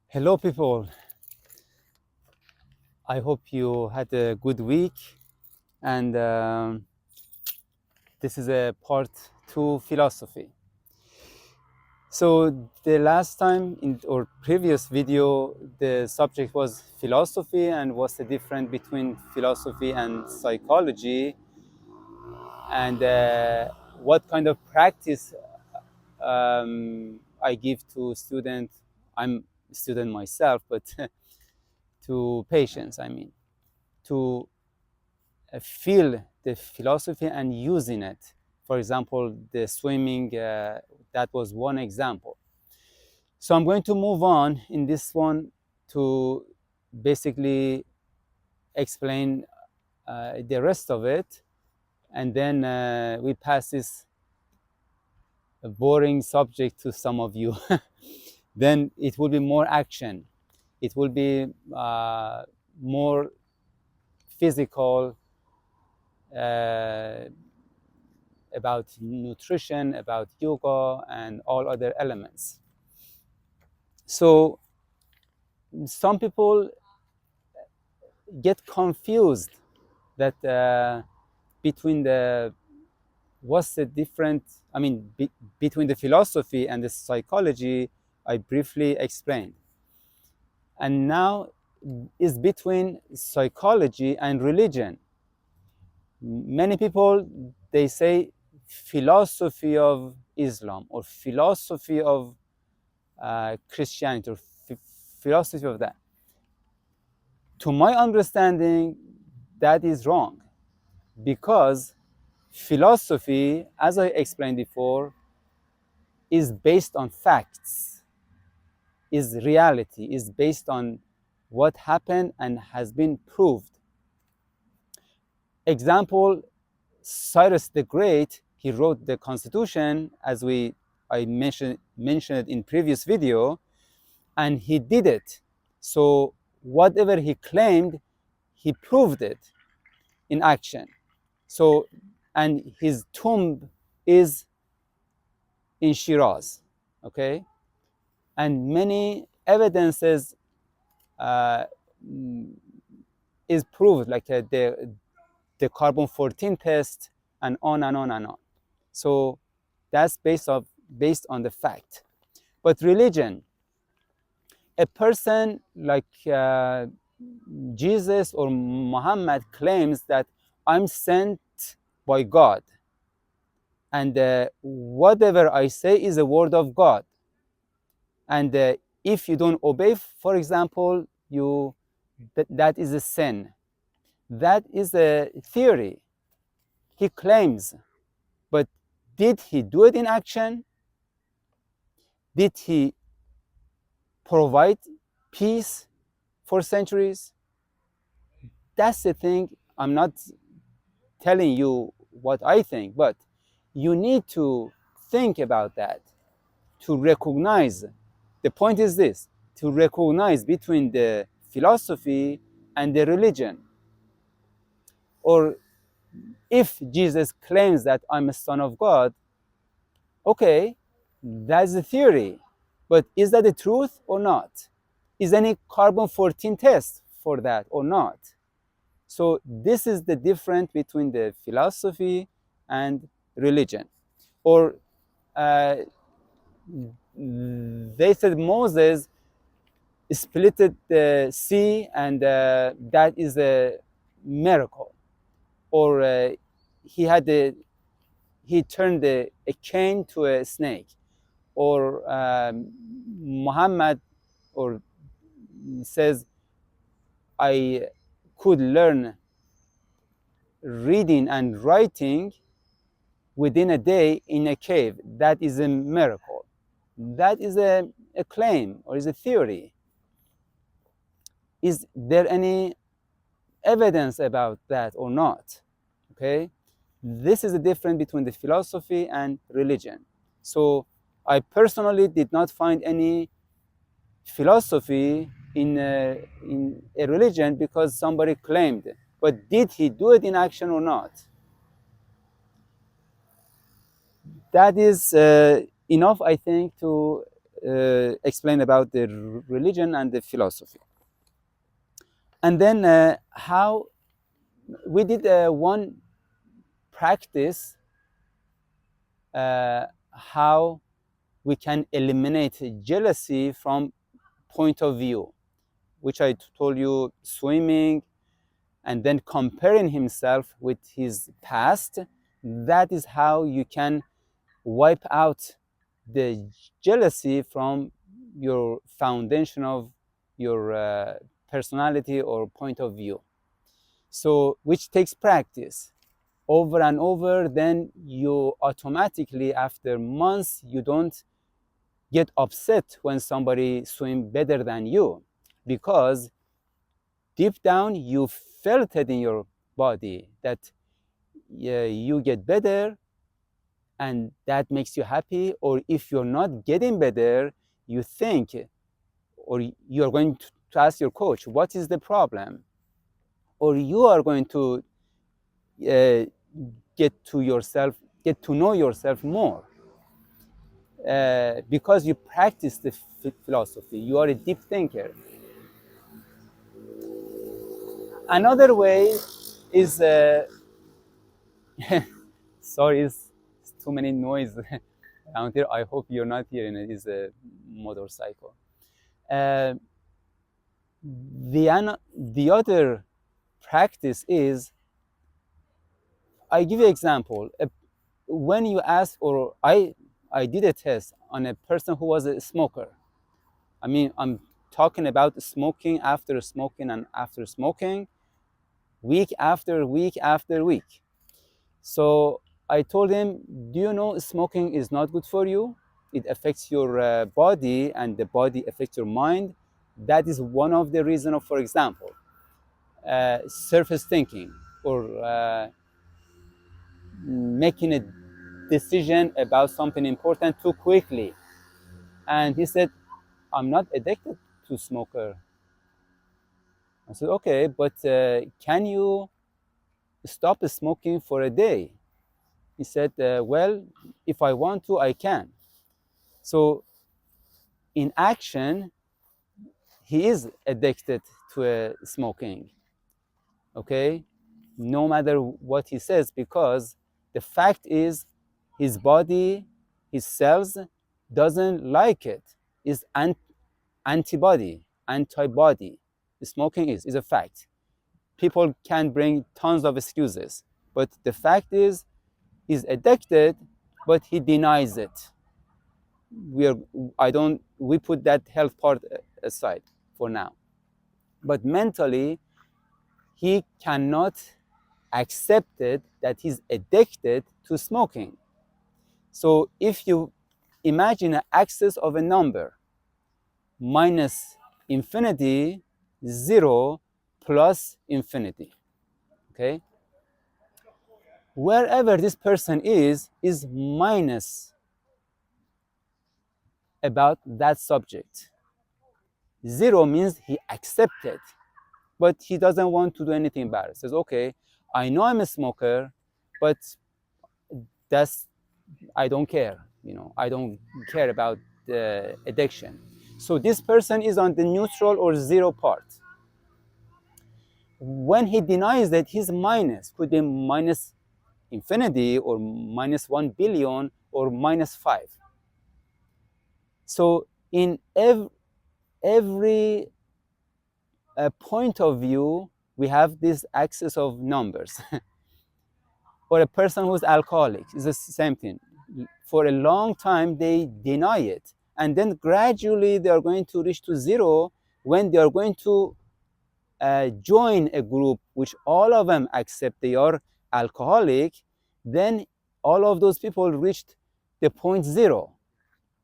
Hello, people. I hope you had a good week. And this is a part 2 philosophy. So the last time in our previous video, the subject was philosophy and what's the difference between philosophy and psychology, and what kind of practice I give to students. I'm a student myself, but to patients, I mean, to feel the philosophy and using it. For example, the swimming, that was one example. So I'm going to move on in this one to basically explain the rest of it, and then we pass this boring subject to some of you. Then it will be more action. It will be more physical, about nutrition, about yoga, and all other elements. So some people get confused that between the what's the difference, I mean, between the philosophy and the psychology. I briefly explained. And now is between psychology and religion. Many people, they say philosophy of Islam or philosophy of Christianity or philosophy of that. To my understanding, that is wrong, because philosophy, as I explained before, is based on facts, is reality, is based on what happened and has been proved. Example, Cyrus the Great, he wrote the Constitution, as I mentioned in previous video, and he did it. So whatever he claimed, he proved it in action. So, and his tomb is in Shiraz, okay? And many evidences uh, is proved, like the carbon-14 test, and on and on and on. So that's based on the fact. But religion, a person like Jesus or Muhammad claims that I'm sent by God, and whatever I say is a word of God. And if you don't obey, for example, that is a sin. That is a theory he claims, but did he do it in action? Did he provide peace for centuries? That's the thing. I'm not telling you what I think, but you need to think about that, to recognize. The point is this: to recognize between the philosophy and the religion. Or if Jesus claims that I'm a son of God, okay, that's a theory, but is that the truth or not? Is any carbon-14 test for that or not? So this is the difference between the philosophy and religion. Or they said Moses split the sea, and that is a miracle. Or he turned a cane to a snake. Or Muhammad or says I could learn reading and writing within a day in a cave. That is a miracle. That is a claim or is a theory. Is there any evidence about that or not? Okay, this is the difference between the philosophy and religion. So I personally did not find any philosophy in a religion because somebody claimed. But did he do it in action or not? that is enough, I think, to explain about the religion and the philosophy. And then how we did one practice, how we can eliminate jealousy from point of view, which I told you, swimming and then comparing himself with his past. That is how you can wipe out the jealousy from your foundation of your personality or point of view. So, which takes practice over and over, then you automatically, after months, you don't get upset when somebody swims better than you, because deep down you felt it in your body that you get better, and that makes you happy. Or if you're not getting better, you think, or you're going to ask your coach, what is the problem? Or you are going to get to know yourself more, because you practice the philosophy. You are a deep thinker. Another way is sorry, it's too many noise around here. I hope you're not hearing it. It's a motorcycle. Uh, the other practice is, I give you an example. When you ask, or I did a test on a person who was a smoker. I mean, I'm talking about smoking after smoking and after smoking, week after week after week. So I told him, do you know smoking is not good for you? It affects your body, and the body affects your mind. That is one of the reasons, for example, surface thinking, or making a decision about something important too quickly. And he said, I'm not addicted to smoker. I said, okay, but can you stop smoking for a day? He said, well, if I want to, I can. So in action, he is addicted to smoking, okay? No matter what he says, because the fact is his body, his cells doesn't like it. It's antibody. Smoking is a fact. People can bring tons of excuses, but the fact is he's addicted, but he denies it. We put that health part aside for now. But mentally, he cannot accept it that he's addicted to smoking. So if you imagine an axis of a number, minus infinity, 0 plus infinity, okay? Wherever this person is minus about that subject. 0 means he accepted, but he doesn't want to do anything about it. Says, okay, I know I'm a smoker, but I don't care. I don't care about the addiction. So this person is on the neutral or 0 part. When he denies that, his minus could be minus infinity, or minus 1 billion, or minus 5. So in every point of view, we have this axis of numbers. Or a person who's alcoholic is the same thing. For a long time, they deny it. And then gradually they are going to reach to 0 when they are going to join a group which all of them accept they are alcoholic. Then all of those people reached the point 0.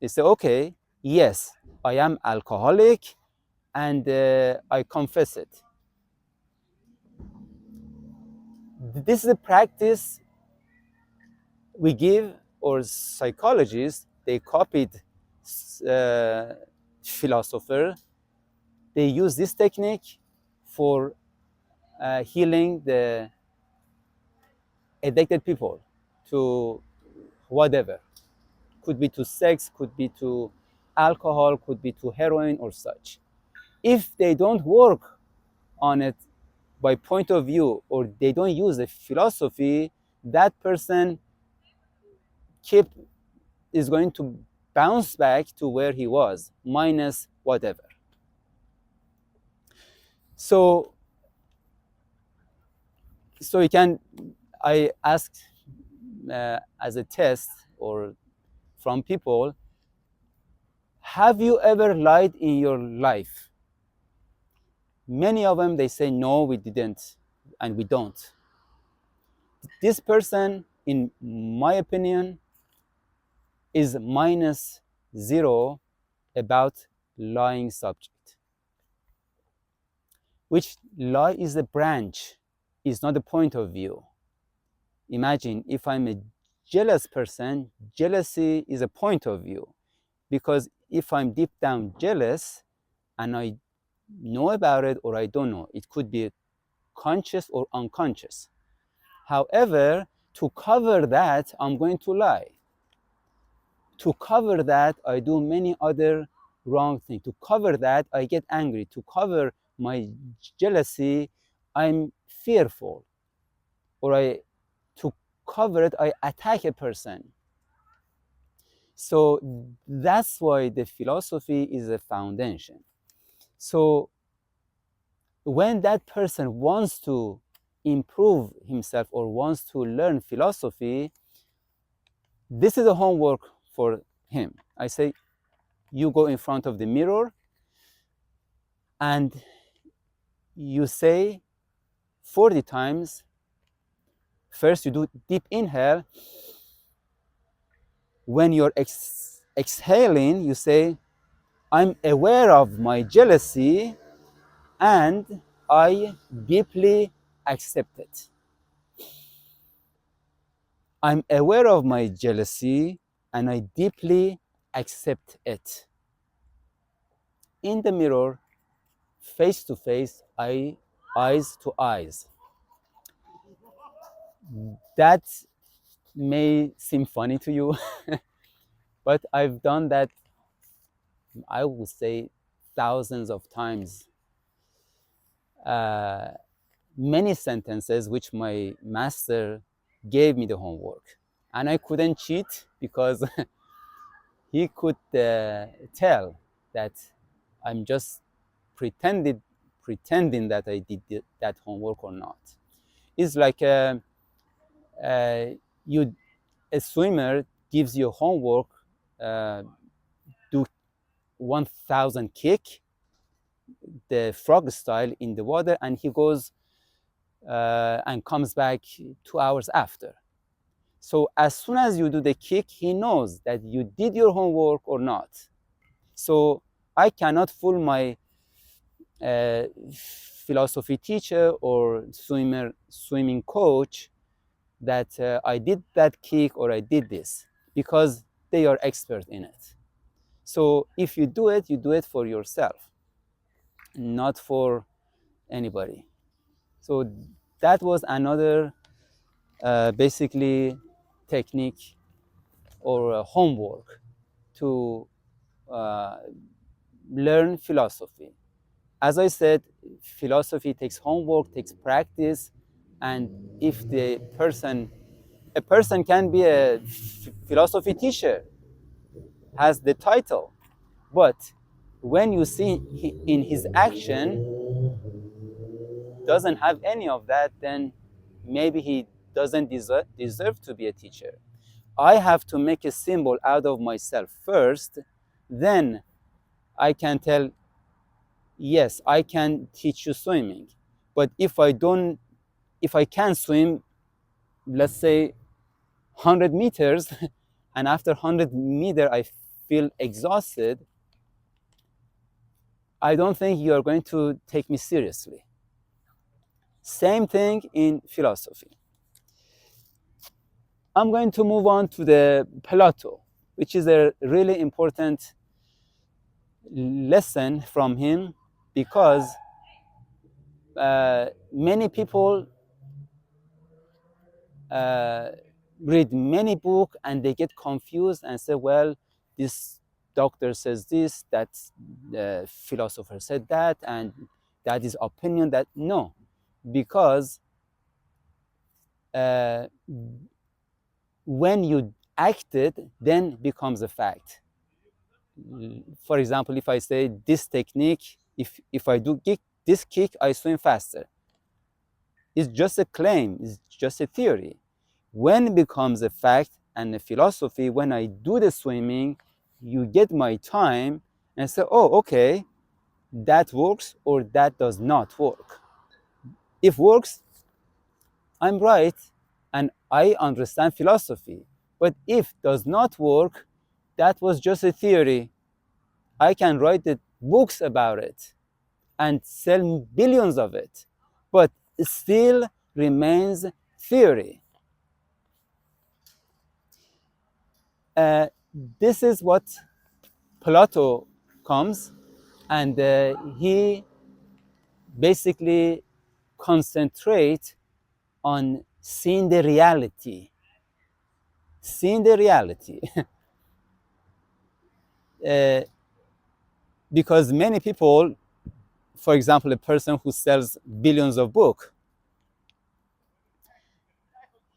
They say, okay, yes, I am alcoholic, and I confess it. This is a practice we give, or psychologists, they copied philosopher. They use this technique for healing the addicted people to whatever. Could be to sex, could be to alcohol, could be to heroin or such. If they don't work on it by point of view, or they don't use a philosophy, that person is going to bounce back to where he was, minus whatever. So you can, I asked as a test or from people, have you ever lied in your life? Many of them, they say, no, we didn't, and we don't. This person, in my opinion, is minus 0 about lying subject. Which lie is a branch, is not a point of view. Imagine if I'm a jealous person, jealousy is a point of view. Because if I'm deep down jealous and I know about it or I don't know, it could be conscious or unconscious. However, to cover that, I'm going to lie. To cover that, I do many other wrong things. To cover that, I get angry. To cover my jealousy, I'm fearful. Or to cover it, I attack a person. So that's why the philosophy is a foundation. So when that person wants to improve himself or wants to learn philosophy, this is a homework for him. I say, you go in front of the mirror and you say 40 times. First, you do deep inhale. When you're exhaling, you say, I'm aware of my jealousy and I deeply accept it. I'm aware of my jealousy and I deeply accept it. In the mirror, face to face, eyes to eyes. That may seem funny to you, but I've done that, I would say, thousands of times. Many sentences which my master gave me the homework. And I couldn't cheat because he could tell that I'm just pretending that I did that homework or not. It's like a swimmer gives you homework, do 1,000 kick, the frog style in the water, and he goes and comes back 2 hours after. So as soon as you do the kick, he knows that you did your homework or not. So I cannot fool my philosophy teacher or swimming coach that I did that kick or I did this, because they are expert in it. So if you do it for yourself, not for anybody. So that was another basically technique or homework to learn philosophy. As I said, philosophy takes homework, takes practice, and if a person can be a philosophy teacher, has the title, but when you see in his action doesn't have any of that, then maybe he doesn't deserve to be a teacher. I have to make a symbol out of myself first, then I can tell, yes, I can teach you swimming. But if I can swim, let's say 100 meters, and after 100 meters I feel exhausted, I don't think you are going to take me seriously. Same thing in philosophy. I'm going to move on to the Plato, which is a really important lesson from him, because many people read many books and they get confused and say, well, this doctor says this, that philosopher said that, and that is opinion. That no, because when you act it, then becomes a fact. For example, if I say this technique, if I do this kick, I swim faster. It's just a claim, it's just a theory. When it becomes a fact and a philosophy, when I do the swimming, you get my time and say, oh, okay, that works or that does not work. If works, I'm right and I understand philosophy. But if does not work, that was just a theory. I can write the books about it and sell billions of it, but it still remains theory. This is what Plato comes, and he basically concentrates on seeing the reality. Seeing the reality. Because many people, for example, a person who sells billions of books,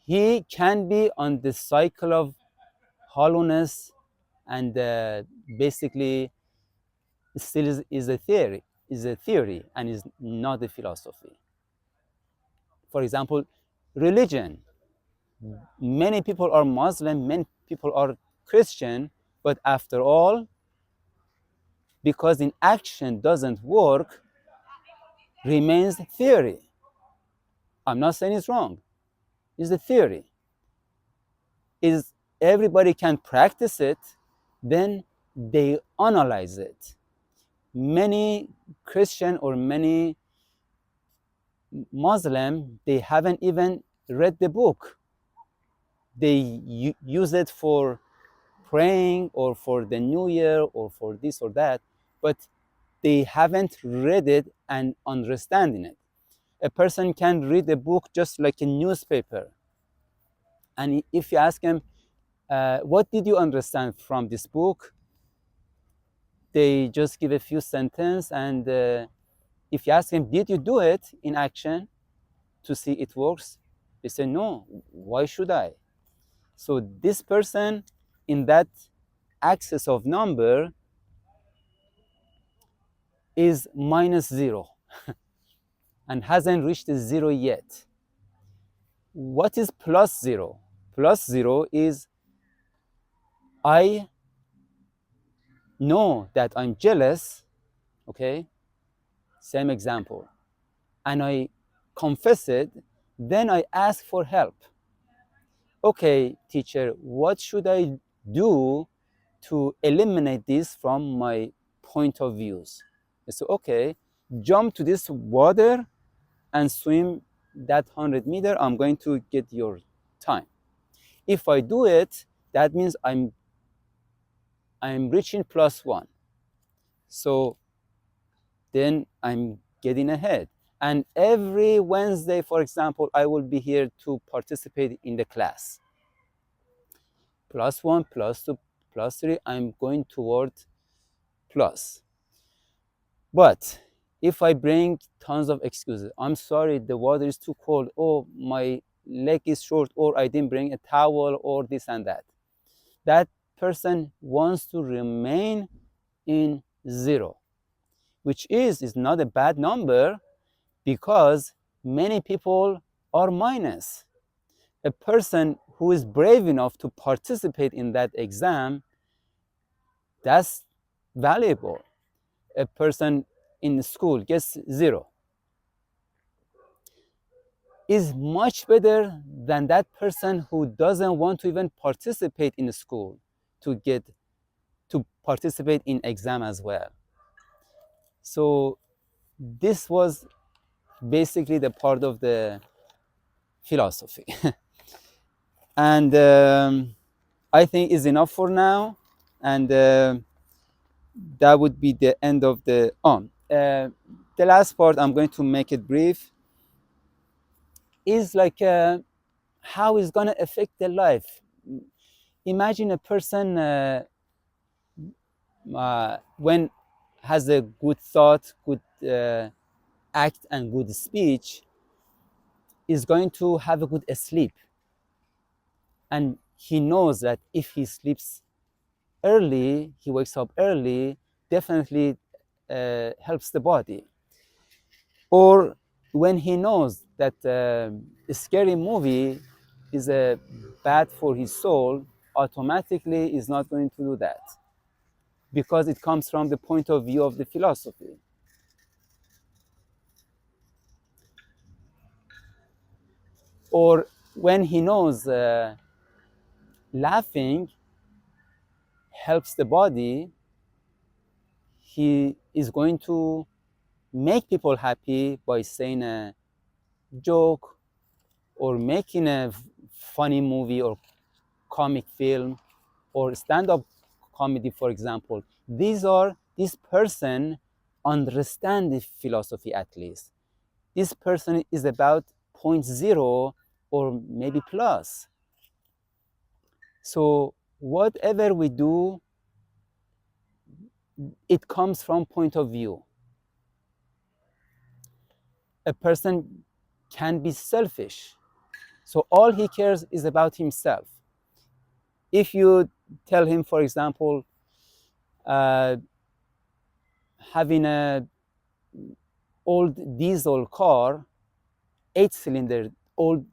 he can be on the cycle of hollowness and basically still is a theory and is not a philosophy. For example, religion. Many people are Muslim, many people are Christian, but after all, because in action doesn't work, remains theory. I'm not saying it's wrong. It's a theory. Is everybody can practice it, then they analyze it. Many Christian or many Muslim, they haven't even read the book. They use it for praying or for the new year or for this or that, but they haven't read it and understanding it. A person can read a book just like a newspaper. And if you ask him, what did you understand from this book? They just give a few sentences. And if you ask him, did you do it in action to see it works? They say, no, why should I? So this person in that axis of number is -0 and hasn't reached the 0 yet. What is +0? +0 is I know that I'm jealous, okay? Same example. And I confess it, then I ask for help. Okay, teacher, what should I do to eliminate this from my point of views? So, okay, jump to this water and swim that 100 meter. I'm going to get your time. If I do it, that means I'm reaching +1. So then I'm getting ahead. And every Wednesday, for example, I will be here to participate in the class. +1, +2, +3, I'm going toward plus. But if I bring tons of excuses, I'm sorry, the water is too cold, or my leg is short, or I didn't bring a towel, or this and that, that person wants to remain in 0, which is not a bad number because many people are minus. A person who is brave enough to participate in that exam, that's valuable. A person in school gets 0 is much better than that person who doesn't want to even participate in school to participate in exam as well. So this was basically the part of the philosophy. And I think is enough for now. And that would be the end of the last part. I'm going to make it brief. Is like how it's going to affect their life. Imagine a person when has a good thought, good act, and good speech, is going to have a good sleep. And he knows that if he sleeps early, he wakes up early, definitely helps the body. Or when he knows that a scary movie is bad for his soul, automatically is not going to do that because it comes from the point of view of the philosophy. Or when he knows laughing helps the body, he is going to make people happy by saying a joke or making a funny movie or comic film or stand-up comedy, for example. This person understands the philosophy at least. This person is about 0.0 or maybe plus. So whatever we do, it comes from point of view. A person can be selfish. So all he cares is about himself. If you tell him, for example, uh, having a old diesel car, 8-cylinder old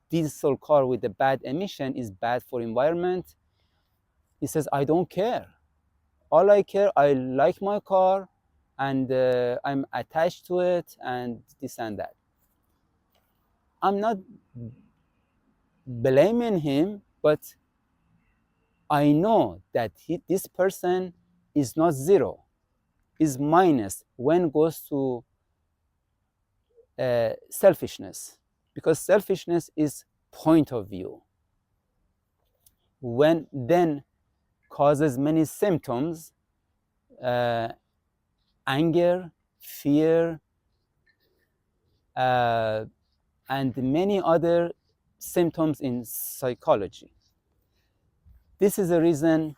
diesel car with a bad emission is bad for environment, he says, I don't care. All I care, I like my car and I'm attached to it and this and that. I'm not blaming him, but I know that this person is not zero, is minus when goes to selfishness, because selfishness is point of view. When then causes many symptoms, anger, fear, and many other symptoms in psychology. This is the reason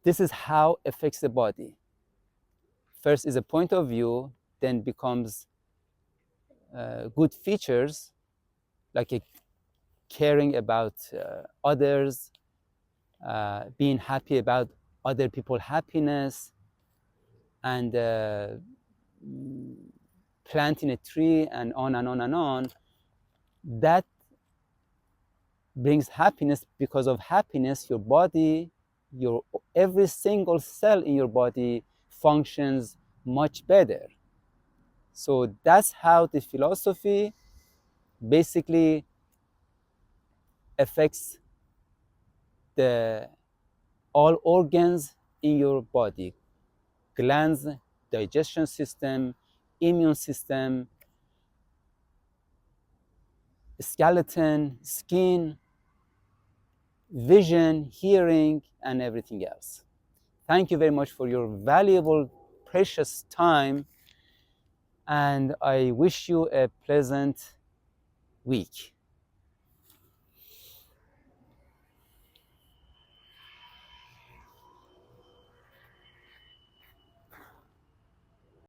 this is how it affects the body. First is a point of view, then becomes good features like a caring about others, being happy about other people's happiness, and planting a tree, and on and on and on. That brings happiness. Because of happiness, your body, your every single cell in your body functions much better. So that's how the philosophy basically affects the all organs in your body: glands, digestion system, immune system, skeleton, skin, vision, hearing, and everything else. Thank you very much for your valuable, precious time, and I wish you a pleasant week.